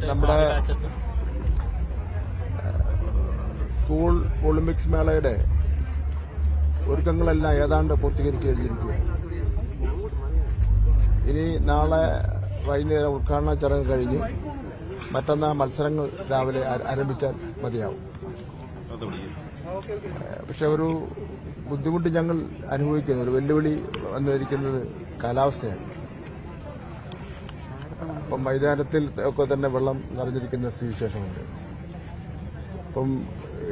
നമ്മുടെ school Olympics മേളയുടെ ഒരുക്കങ്ങളെല്ലാം ഏതാണ്ട് പൂർത്തീകരിച്ച് കഴിഞ്ഞിരിക്കുക. ഇനി നാളെ വൈകുന്നേരം ഉദ്ഘാടന ചടങ്ങ് കഴിഞ്ഞു മറ്റന്നാൾ മത്സരങ്ങൾ രാവിലെ ആരംഭിച്ചാൽ മതിയാവും. പക്ഷെ ഒരു ബുദ്ധിമുട്ട് ഞങ്ങൾ അനുഭവിക്കുന്നു, ഒരു വെല്ലുവിളി വന്നിരിക്കുന്നത് കാലാവസ്ഥയാണ്. അപ്പം മൈതാനത്തിൽ ഒക്കെ തന്നെ വെള്ളം നിറഞ്ഞിരിക്കുന്ന സ്ഥിതിവിശേഷമുണ്ട്. അപ്പം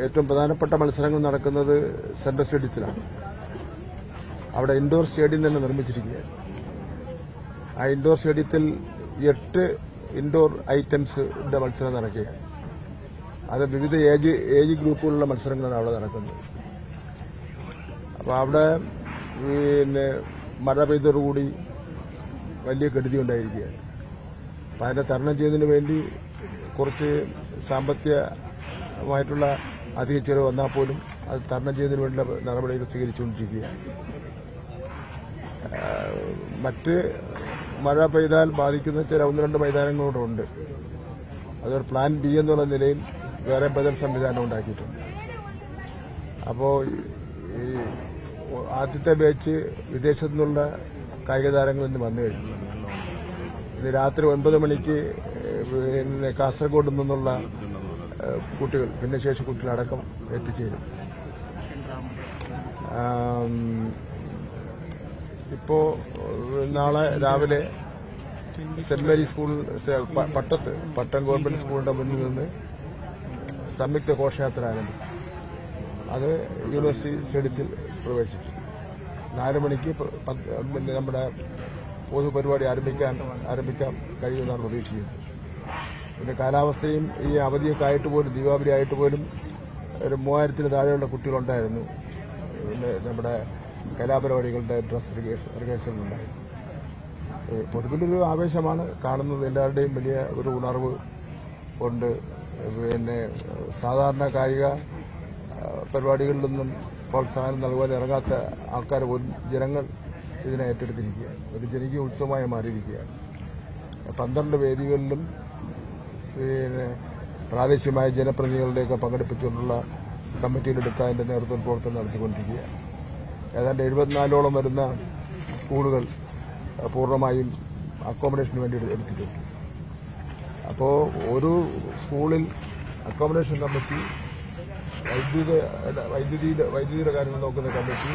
ഏറ്റവും പ്രധാനപ്പെട്ട മത്സരങ്ങൾ നടക്കുന്നത് സെൻട്രൽ സ്റ്റേഡിയത്തിലാണ്. അവിടെ ഇൻഡോർ സ്റ്റേഡിയം തന്നെ നിർമ്മിച്ചിരിക്കുകയാണ്. ആ ഇൻഡോർ സ്റ്റേഡിയത്തിൽ 8 ഇൻഡോർ ഐറ്റംസിന്റെ മത്സരം നടക്കുകയാണ്. അത് വിവിധ ഏജ് ഗ്രൂപ്പുകളിലുള്ള മത്സരങ്ങളാണ് അവിടെ നടക്കുന്നത്. അപ്പോൾ അവിടെ മഴ പെയ്തതോടുകൂടി വലിയ കെടുതി ഉണ്ടായിരിക്കുകയാണ്. അപ്പം അതിനെ തരണം ചെയ്യുന്നതിന് വേണ്ടി കുറച്ച് സാമ്പത്തികമായിട്ടുള്ള അധിക ചെലവ് വന്നാൽ പോലും അത് തരണം ചെയ്യുന്നതിന് വേണ്ടിയുള്ള നടപടികൾ സ്വീകരിച്ചുകൊണ്ടിരിക്കുകയാണ്. മറ്റ് മഴ പെയ്താൽ ബാധിക്കുന്ന ചില 1-2 മൈതാനങ്ങളൂടെ ഉണ്ട്. അതൊരു പ്ലാൻ ബി എന്നുള്ള നിലയിൽ വേറെ ബദൽ സംവിധാനം ഉണ്ടാക്കിയിട്ടുണ്ട്. അപ്പോൾ ഈ ആദ്യത്തെ ബാച്ച് വിദേശത്തു നിന്നുള്ള കായിക താരങ്ങൾ ഇന്ന് വന്നു കഴിഞ്ഞു. ഇന്ന് രാത്രി 9 മണിക്ക് കാസർഗോഡ് നിന്നുള്ള കുട്ടികൾ, ഭിന്നശേഷി കുട്ടികളടക്കം എത്തിച്ചേരും. ഇപ്പോ നാളെ രാവിലെ സെന്റ് മേരി സ്കൂൾ പട്ടം ഗവൺമെന്റ് സ്കൂളിന്റെ മുന്നിൽ നിന്ന് സംയുക്ത ഘോഷയാത്ര ആരംഭിക്കും. അത് യൂണിവേഴ്സിറ്റി സ്റ്റേഡിയത്തിൽ പ്രവേശിക്കും. 4 മണിക്ക് നമ്മുടെ പൊതുപരിപാടി ആരംഭിക്കാൻ കഴിയുമെന്നാണ് പ്രതീക്ഷിക്കുന്നത്. പിന്നെ കാലാവസ്ഥയും ഈ അവധിയൊക്കെ ആയിട്ട് പോലും, ദീപാവലി ആയിട്ട് പോലും ഒരു 3000-ന് താഴെയുള്ള കുട്ടികളുണ്ടായിരുന്നു. പിന്നെ നമ്മുടെ കലാപരിപാടികളുടെ ഡ്രസ് റിഹേഴ്സലുണ്ടായിരുന്നു. പൊതുവിലൊരു ആവേശമാണ് കാണുന്നത്. എല്ലാവരുടെയും വലിയ ഒരു ഉണർവ് കൊണ്ട് പിന്നെ സാധാരണ കായിക പരിപാടികളിലൊന്നും പ്രോത്സാഹനം നൽകുവാൻ ഇറങ്ങാത്ത ആൾക്കാർ പോലും ജനങ്ങൾ ഇതിനെ ഏറ്റെടുത്തിരിക്കുകയാണ്. ഒരു ജനകീയ ഉത്സവമായി മാറിയിരിക്കുകയാണ്. 12 വേദികളിലും പിന്നെ പ്രാദേശികമായ ജനപ്രതിനിധികളുടെയൊക്കെ പങ്കെടുപ്പിച്ചുകൊണ്ടുള്ള കമ്മിറ്റിയിലെടുത്ത അതിന്റെ നേതൃത്വ പ്രവർത്തനം നടത്തിക്കൊണ്ടിരിക്കുകയാണ്. ഏതാണ്ട് 74ഓളം വരുന്ന സ്കൂളുകൾ പൂർണ്ണമായും അക്കോമഡേഷന് വേണ്ടി എടുത്തിട്ടുണ്ട്. അപ്പോൾ ഒരു സ്കൂളിൽ അക്കോമഡേഷൻ കമ്മിറ്റി, വൈദ്യുതിയുടെ കാര്യങ്ങൾ നോക്കുന്ന കമ്മിറ്റി,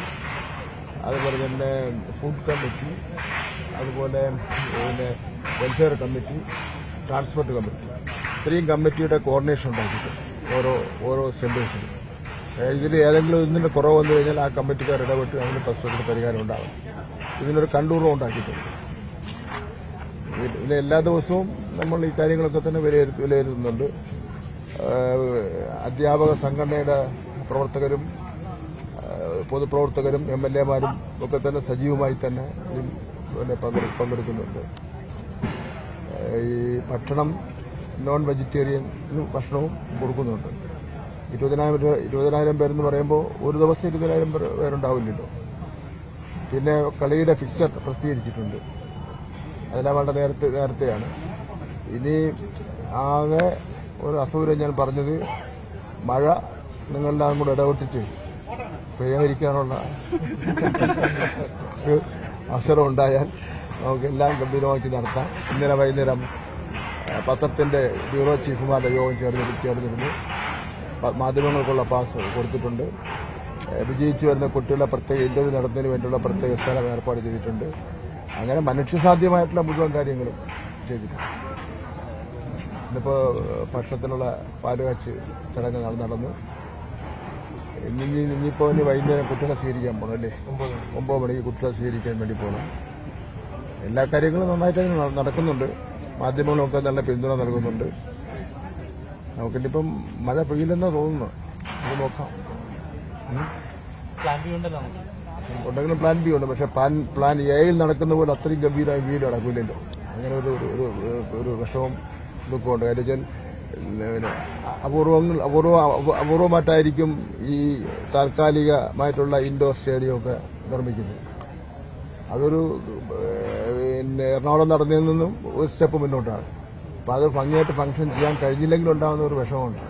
അതുപോലെ തന്നെ ഫുഡ് കമ്മിറ്റി, അതുപോലെ പിന്നെ വെൽഫെയർ കമ്മിറ്റി, ട്രാൻസ്പോർട്ട് കമ്മിറ്റി, ഇത്രയും കമ്മിറ്റിയുടെ കോർഡിനേഷൻ ഉണ്ടാക്കിയിട്ടുണ്ട് ഓരോ സെന്റേഴ്സിലും. ഇതിൽ ഏതെങ്കിലും ഒന്നിന്റെ കുറവ് വന്നു കഴിഞ്ഞാൽ ആ കമ്മിറ്റിക്കാർ ഇടപെട്ട് അതിന് പ്രശ്നത്തിന് പരിഹാരം ഉണ്ടാകും. ഇതിനൊരു കൺട്രോളും ഉണ്ടാക്കിയിട്ടുണ്ട്. പിന്നെ എല്ലാ ദിവസവും നമ്മൾ ഈ കാര്യങ്ങളൊക്കെ തന്നെ വിലയിരുത്തുന്നുണ്ട്. അധ്യാപക സംഘടനയുടെ പ്രവർത്തകരും പൊതുപ്രവർത്തകരും MLA-മാരും ഒക്കെ തന്നെ സജീവമായി തന്നെ ഇതിൽ പങ്കെടുക്കുന്നുണ്ട്. ഈ ഭക്ഷണം നോൺ വെജിറ്റേറിയൻ ഭക്ഷണവും കൊടുക്കുന്നുണ്ട്. 20,000 പേരെന്ന് പറയുമ്പോൾ ഒരു ദിവസം 20,000 പേരുണ്ടാവില്ലല്ലോ. പിന്നെ കളിയുടെ ഫിക്സർ പ്രസിദ്ധീകരിച്ചിട്ടുണ്ട്. അതെല്ലാം വളരെ നേരത്തെയാണ്. ഇനി ആകെ ഒരു അസൗകര്യം ഞാൻ പറഞ്ഞത്, മഴ നിങ്ങളെല്ലാം കൂടെ ഇടപെട്ടിട്ട് പെയ്യാതിരിക്കാനുള്ള അവസരം ഉണ്ടായാൽ നമുക്കെല്ലാം ഗംഭീരമാക്കി നടത്താം. ഇന്നലെ വൈകുന്നേരം പത്രത്തിന്റെ ബ്യൂറോ ചീഫുമാരുടെ യോഗം ചേർന്നിരുന്നു. മാധ്യമങ്ങൾക്കുള്ള പാസ് കൊടുത്തിട്ടുണ്ട്. വിജയിച്ചു വരുന്ന കുട്ടികളെ പ്രത്യേക ഇന്റർവ്യൂ നടത്തുന്നതിന് വേണ്ടിയുള്ള പ്രത്യേക സ്ഥലം ഏർപ്പാട് ചെയ്തിട്ടുണ്ട്. അങ്ങനെ മനുഷ്യസാധ്യമായിട്ടുള്ള മുഴുവൻ കാര്യങ്ങളും ചെയ്തിട്ടുണ്ട്. ഇന്നിപ്പോ ഭക്ഷണത്തിനുള്ള പാലുകാച്ച് ചടങ്ങ് നടന്നു. ഇനിയിപ്പോ വൈകുന്നേരം കുട്ടികളെ സ്വീകരിക്കാൻ പോകണം അല്ലേ? 9 മണിക്ക് കുട്ടികളെ സ്വീകരിക്കാൻ വേണ്ടി പോകണം. എല്ലാ കാര്യങ്ങളും നന്നായിട്ട് നടക്കുന്നുണ്ട്. മാധ്യമങ്ങളൊക്കെ നല്ല പിന്തുണ നൽകുന്നുണ്ട്. നമുക്കിപ്പം മഴ പെയ്യില്ലെന്നാ തോന്നുന്നു. അത് നോക്കാം. ഉണ്ടെങ്കിലും പ്ലാൻ ബി ഉണ്ട്. പക്ഷെ പ്ലാൻ എയിൽ നടക്കുന്ന പോലെ അത്രയും ഗംഭീരമായി ബിയിൽ നടക്കില്ലല്ലോ. അങ്ങനെ ഒരു വിഷമം ദുഃഖമുണ്ട്. കാര്യം വെച്ചാൽ അപൂർവമായിട്ടായിരിക്കും ഈ താൽക്കാലികമായിട്ടുള്ള ഇൻഡോർ സ്റ്റേഡിയമൊക്കെ നിർമ്മിക്കുന്നത്. അതൊരു പിന്നെ എറണാകുളം നടന്നതിൽ നിന്നും ഒരു സ്റ്റെപ്പ് മുന്നോട്ടാണ്. അപ്പോൾ അത് ഭംഗിയായിട്ട് ഫംഗ്ഷൻ ചെയ്യാൻ കഴിഞ്ഞില്ലെങ്കിൽ ഉണ്ടാകുന്ന ഒരു വിഷമമുണ്ട്.